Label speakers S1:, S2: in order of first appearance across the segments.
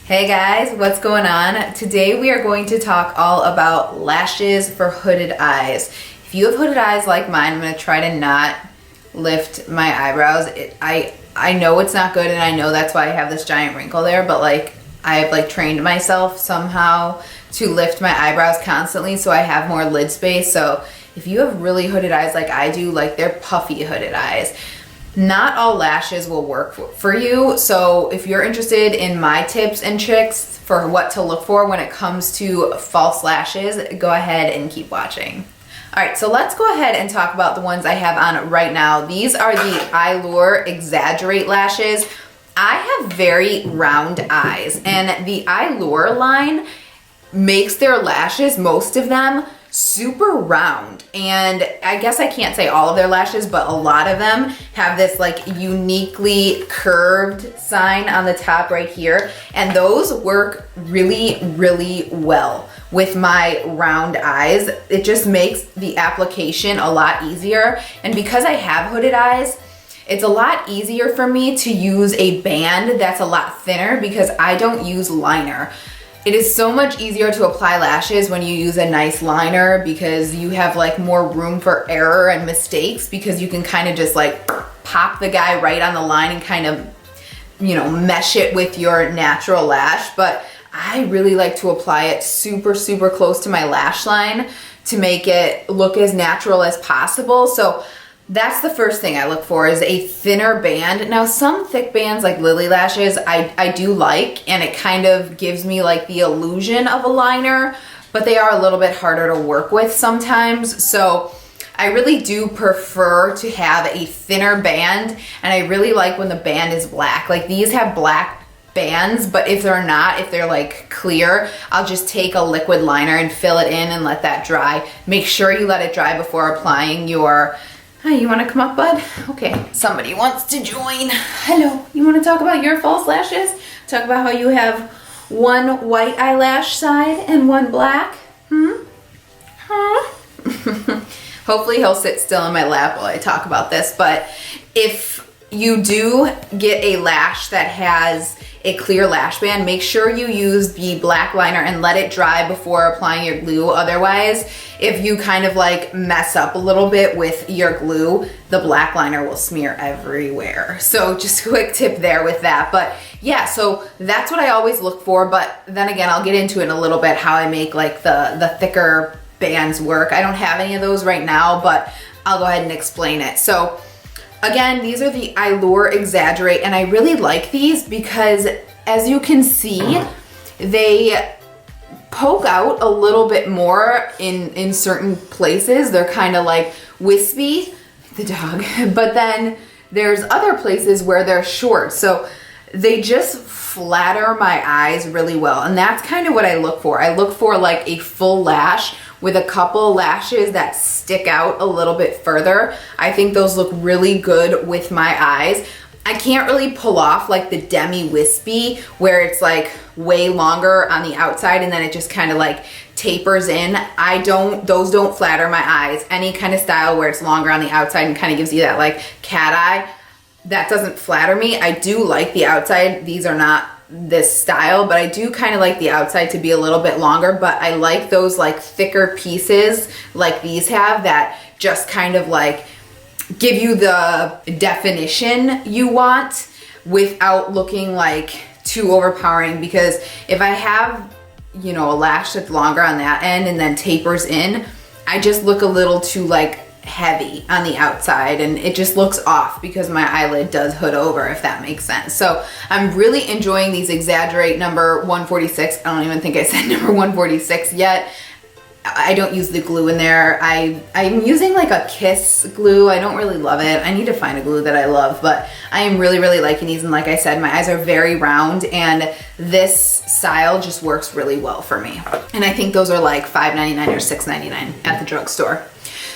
S1: Hey guys, what's going on? Today we are going to talk all about lashes for hooded eyes. If you have hooded eyes like mine, I'm going to try to not lift my eyebrows. I know it's not good, and I know that's why I have this giant wrinkle there, but like I have trained myself somehow to lift my eyebrows constantly so I have more lid space. So if you have really hooded eyes like I do, like they're puffy hooded eyes, not all lashes will work for you. So if you're interested in my tips and tricks for what to look for when it comes to false lashes, go ahead and keep watching. All right, so let's go ahead and talk about the ones I have on right now. These are the Eylure Exaggerate lashes. I have very round eyes, and the Eylure line makes their lashes, most of them, super round. And I guess I can't say all of their lashes, but a lot of them have this uniquely curved sign on the top right here, and those work really, really well with my round eyes. It just makes the application a lot easier, and because I have hooded eyes, it's a lot easier for me to use a band that's a lot thinner because I don't use liner. It is so much easier to apply lashes when you use a nice liner because you have more room for error and mistakes, because you can kind of just pop the guy right on the line and kind of, mesh it with your natural lash. But I really like to apply it super, super close to my lash line to make it look as natural as possible. So that's the first thing I look for, is a thinner band. Now, some thick bands like Lilly lashes I do like, and it kind of gives me the illusion of a liner, but they are a little bit harder to work with sometimes. So I really do prefer to have a thinner band, and I really like when the band is black. These have black bands, but if they're not, if they're clear, I'll just take a liquid liner and fill it in and let that dry. Make sure you let it dry before applying your... Hi, you want to come up, bud? Okay, somebody wants to join. Hello, you want to talk about your false lashes? Talk about how you have one white eyelash side and one black? Huh? Hopefully he'll sit still in my lap while I talk about this, but if you do get a lash that has a clear lash band, make sure you use the black liner and let it dry before applying your glue. Otherwise, if you kind of mess up a little bit with your glue, the black liner will smear everywhere. So just a quick tip there with that. But yeah, so that's what I always look for. But then again, I'll get into it in a little bit, how I make the thicker bands work. I don't have any of those right now, but I'll go ahead and explain it. So again, these are the Eyelure Exaggerate, and I really like these because, as you can see, they poke out a little bit more in certain places. They're kind of wispy, the dog, but then there's other places where they're short. So they just flatter my eyes really well, and that's kind of what I look for. I look for a full lash with a couple lashes that stick out a little bit further. I think those look really good with my eyes. I can't really pull off the demi wispy where it's way longer on the outside and then it just kind of tapers in. Those don't flatter my eyes. Any kind of style where it's longer on the outside and kind of gives you that cat eye, that doesn't flatter me. I do like the outside. These are not this style, but I do kind of like the outside to be a little bit longer, but I like those thicker pieces like these have, that just kind of give you the definition you want without looking too overpowering. Because if I have a lash that's longer on that end and then tapers in, I just look a little too heavy on the outside, and it just looks off because my eyelid does hood over, if that makes sense. So I'm really enjoying these Exaggerate number 146. I don't even think I said number 146 yet. I don't use the glue in there. I'm using a Kiss glue. I don't really love it. I need to find a glue that I love, but I am really, really liking these. And like I said, my eyes are very round, and this style just works really well for me. And I think those are $5.99 or $6.99 at the drugstore.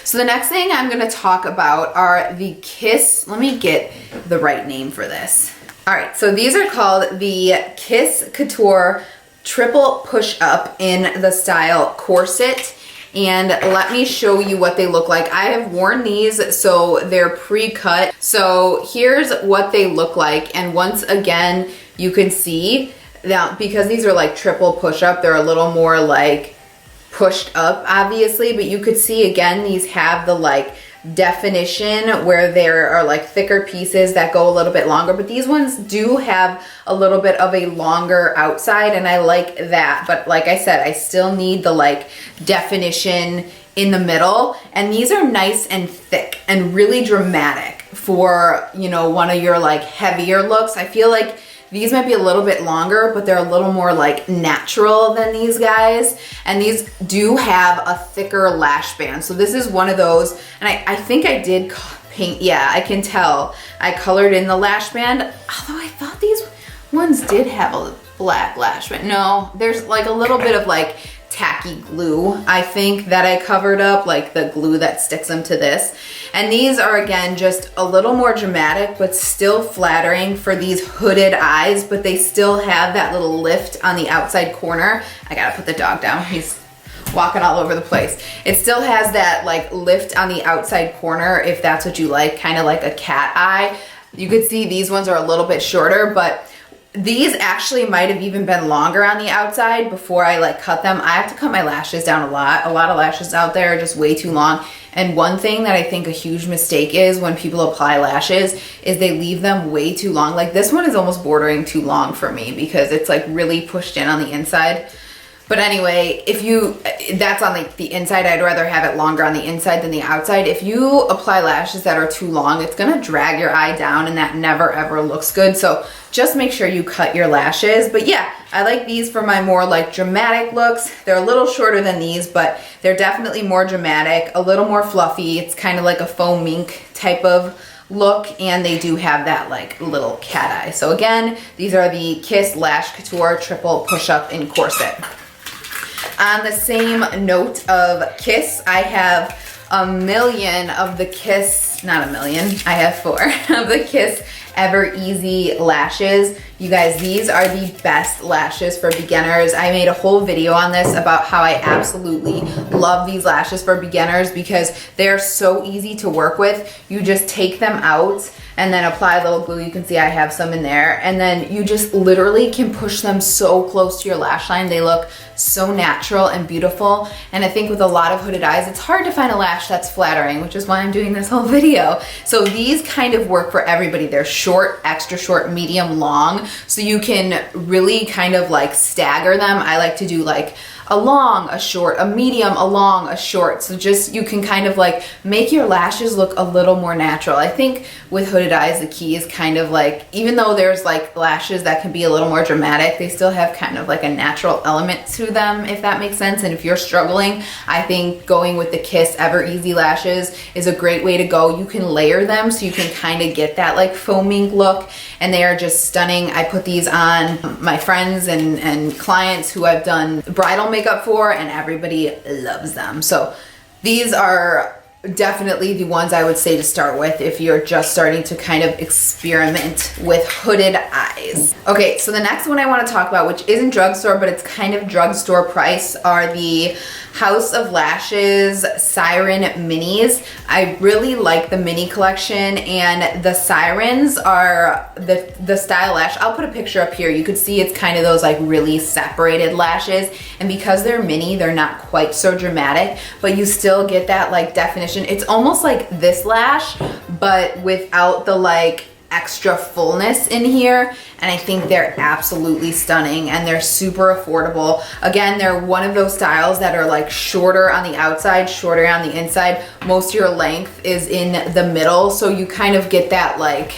S1: So the next thing I'm going to talk about are the Kiss. Let me get the right name for this. All right, so these are called the Kiss Couture Triple Push-Up in the style Corset. And let me show you what they look like. I have worn these, so they're pre-cut. So here's what they look like. And once again, you can see Now, because these are like triple push-up, they're a little more like pushed up, obviously, but you could see again, these have the like definition where there are like thicker pieces that go a little bit longer, but these ones do have a little bit of a longer outside, and I like that. But like I said, I still need the like definition in the middle, and these are nice and thick and really dramatic for, you know, one of your like heavier looks. I feel like these might be a little bit longer, but they're a little more like natural than these guys. And these do have a thicker lash band. So this is one of those, and I think I did paint, yeah, I can tell. I colored in the lash band, although I thought these ones did have a black lash band. No, there's like a little bit of like tacky glue, I think, that I covered up, like the glue that sticks them to this. And these are, again, just a little more dramatic, but still flattering for these hooded eyes, but they still have that little lift on the outside corner. I gotta put the dog down. He's walking all over the place. It still has that like lift on the outside corner, if that's what you like, kind of like a cat eye. You could see these ones are a little bit shorter, but these actually might have even been longer on the outside before I like cut them. I have to cut my lashes down a lot. A lot of lashes out there are just way too long. And one thing that I think a huge mistake is when people apply lashes is they leave them way too long. Like this one is almost bordering too long for me because it's like really pushed in on the inside. But anyway, that's on like the inside. I'd rather have it longer on the inside than the outside. If you apply lashes that are too long, it's gonna drag your eye down, and that never ever looks good. So just make sure you cut your lashes. But yeah, I like these for my more like dramatic looks. They're a little shorter than these, but they're definitely more dramatic, a little more fluffy. It's kind of like a faux mink type of look, and they do have that like little cat eye. So again, these are the Kiss Lash Couture Triple Push-Up in Corset. On the same note of Kiss, I have a million of the Kiss, not a million, I have 4 of the Kiss Ever Easy lashes. You guys, these are the best lashes for beginners. I made a whole video on this about how I absolutely love these lashes for beginners because they're so easy to work with. You just take them out and then apply a little glue. You can see I have some in there, and then you just literally can push them so close to your lash line. They look so natural and beautiful. And I think with a lot of hooded eyes, it's hard to find a lash that's flattering, which is why I'm doing this whole video. So these kind of work for everybody. They're short, extra short, medium, long. So you can really kind of like stagger them. I like to do like a long, a short, a medium, a long, a short. So just, you can kind of like make your lashes look a little more natural. I think with hooded eyes, the key is kind of like, even though there's like lashes that can be a little more dramatic, they still have kind of like a natural element to them, if that makes sense. And if you're struggling, I think going with the Kiss Ever Easy lashes is a great way to go. You can layer them so you can kind of get that like faux mink look, and they are just stunning. I put these on my friends and clients who I've done bridal makeup for, and everybody loves them. So these are definitely the ones I would say to start with if you're just starting to kind of experiment with hooded eyes. Okay, so the next one I want to talk about, which isn't drugstore, but it's kind of drugstore price, are the House of Lashes Siren minis. I really like the mini collection, and the Sirens are the style lash. I'll put a picture up here. You could see it's kind of those like really separated lashes, and because they're mini, they're not quite so dramatic, but you still get that like definition. It's almost like this lash, but without the like extra fullness in here, and I think they're absolutely stunning, and they're super affordable. Again, they're one of those styles that are like shorter on the outside, shorter on the inside. Most of your length is in the middle, so you kind of get that like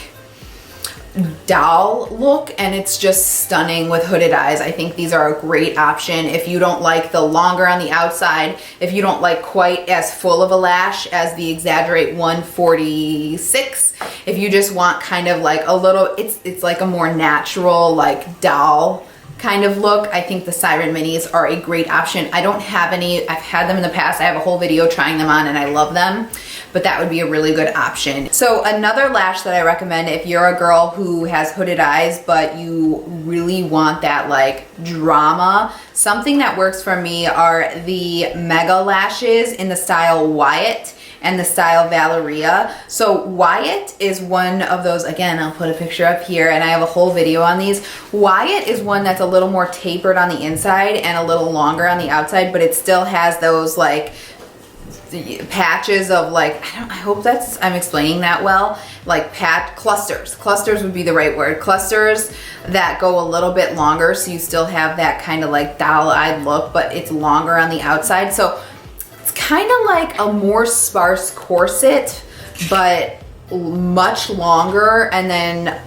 S1: doll look, and it's just stunning with hooded eyes. I think these are a great option if you don't like the longer on the outside, if you don't like quite as full of a lash as the Exaggerate 146, if you just want kind of like a little, it's like a more natural like doll kind of look. I think the Siren minis are a great option. I don't have any, I've had them in the past. I have a whole video trying them on and I love them, but that would be a really good option. So another lash that I recommend if you're a girl who has hooded eyes, but you really want that like drama, something that works for me are the Meiga lashes in the style Wyatt. and the style Valeria. So Wyatt is one of those, again, I'll put a picture up here and I have a whole video on these. Wyatt is one that's a little more tapered on the inside and a little longer on the outside, but it still has those like patches of like, I hope I'm explaining that well, like clusters. Clusters would be the right word. Clusters that go a little bit longer, so you still have that kind of like doll-eyed look, but it's longer on the outside. So it's kind of like a more sparse corset, but much longer, and then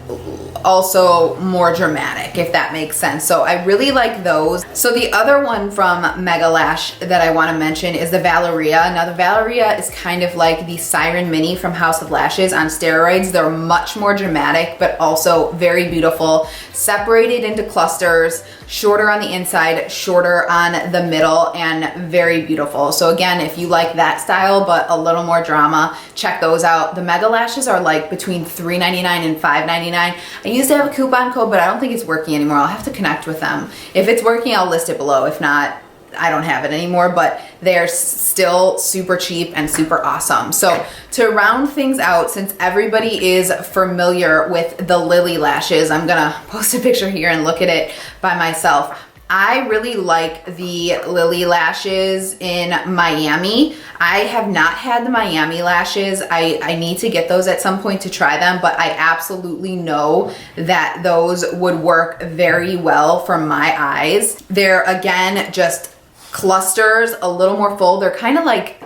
S1: also more dramatic, if that makes sense. So I really like those. So the other one from Meiga Lash that I want to mention is the Valeria. Now the Valeria is kind of like the Siren Mini from House of Lashes on steroids. They're much more dramatic, but also very beautiful, separated into clusters, shorter on the inside, shorter on the middle, and very beautiful. So again, if you like that style but a little more drama, check those out. The Meiga Lashes are like between $3.99 and $5.99. I used to have a coupon code, but I don't think it's working anymore. I'll have to connect with them. If it's working, I'll list it below. If not, I don't have it anymore, but they're still super cheap and super awesome. So to round things out, since everybody is familiar with the Lilly lashes, I'm gonna post a picture here and look at it by myself. I really like the Lilly lashes in Miami. I have not had the Miami lashes. I need to get those at some point to try them, but I absolutely know that those would work very well for my eyes. They're, again, just clusters, a little more full. They're kind of like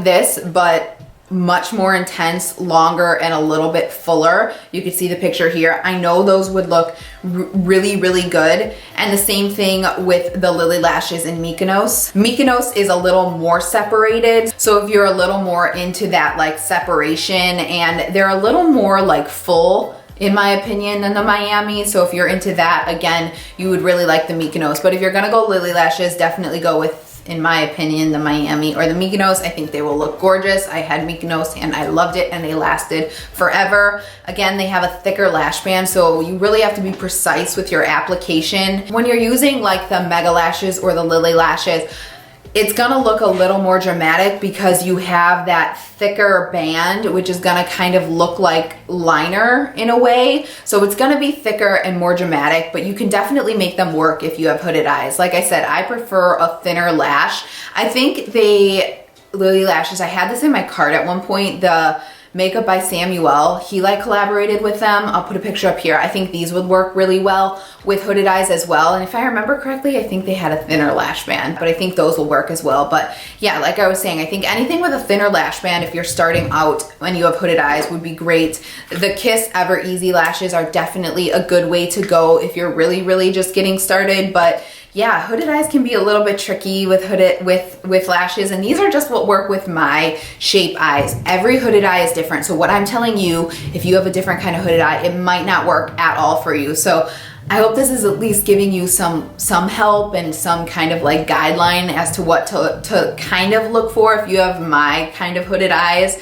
S1: this, but much more intense, longer, and a little bit fuller. You can see the picture here. I know those would look really, really good. And the same thing with the Lilly lashes in Mykonos. Mykonos is a little more separated. So if you're a little more into that like separation, and they're a little more like full, in my opinion, than the Miami. So if you're into that, again, you would really like the Mykonos. But if you're gonna go Lilly lashes, definitely go with, in my opinion, the Miami or the Mykonos. I think they will look gorgeous. I had Mykonos and I loved it, and they lasted forever. Again, they have a thicker lash band, so you really have to be precise with your application. When you're using like the Meiga lashes or the Lilly lashes, it's gonna look a little more dramatic because you have that thicker band, which is gonna kind of look like liner in a way. So it's gonna be thicker and more dramatic, but you can definitely make them work if you have hooded eyes. Like I said, I prefer a thinner lash. I think Lilly lashes, I had this in my cart at one point, the Makeup by Samuel, he like collaborated with them. I'll put a picture up here. I think these would work really well with hooded eyes as well. And if I remember correctly, I think they had a thinner lash band, but I think those will work as well. But yeah, like I was saying, I think anything with a thinner lash band, if you're starting out when you have hooded eyes, would be great. The Kiss Ever Easy lashes are definitely a good way to go if you're really, really just getting started. But yeah, hooded eyes can be a little bit tricky with with lashes, and these are just what work with my shape eyes. Every hooded eye is different. So what I'm telling you, if you have a different kind of hooded eye, it might not work at all for you. So I hope this is at least giving you some help and some kind of like guideline as to what to kind of look for if you have my kind of hooded eyes.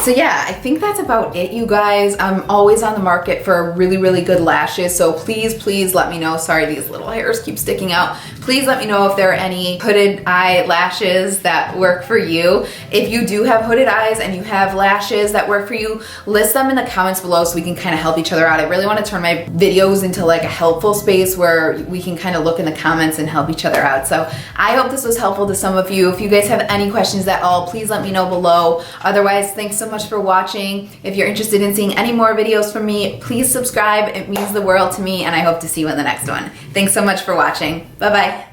S1: So yeah, I think that's about it, you guys. I'm always on the market for really, really good lashes. So please let me know. Sorry, these little hairs keep sticking out. Please let me know if there are any hooded eye lashes that work for you. If you do have hooded eyes and you have lashes that work for you, list them in the comments below so we can kind of help each other out. I really want to turn my videos into like a helpful space where we can kind of look in the comments and help each other out. So I hope this was helpful to some of you. If you guys have any questions at all, please let me know below. Otherwise, thanks so much for watching. If you're interested in seeing any more videos from me, please subscribe. It means the world to me, and I hope to see you in the next one. Thanks so much for watching. Bye-bye.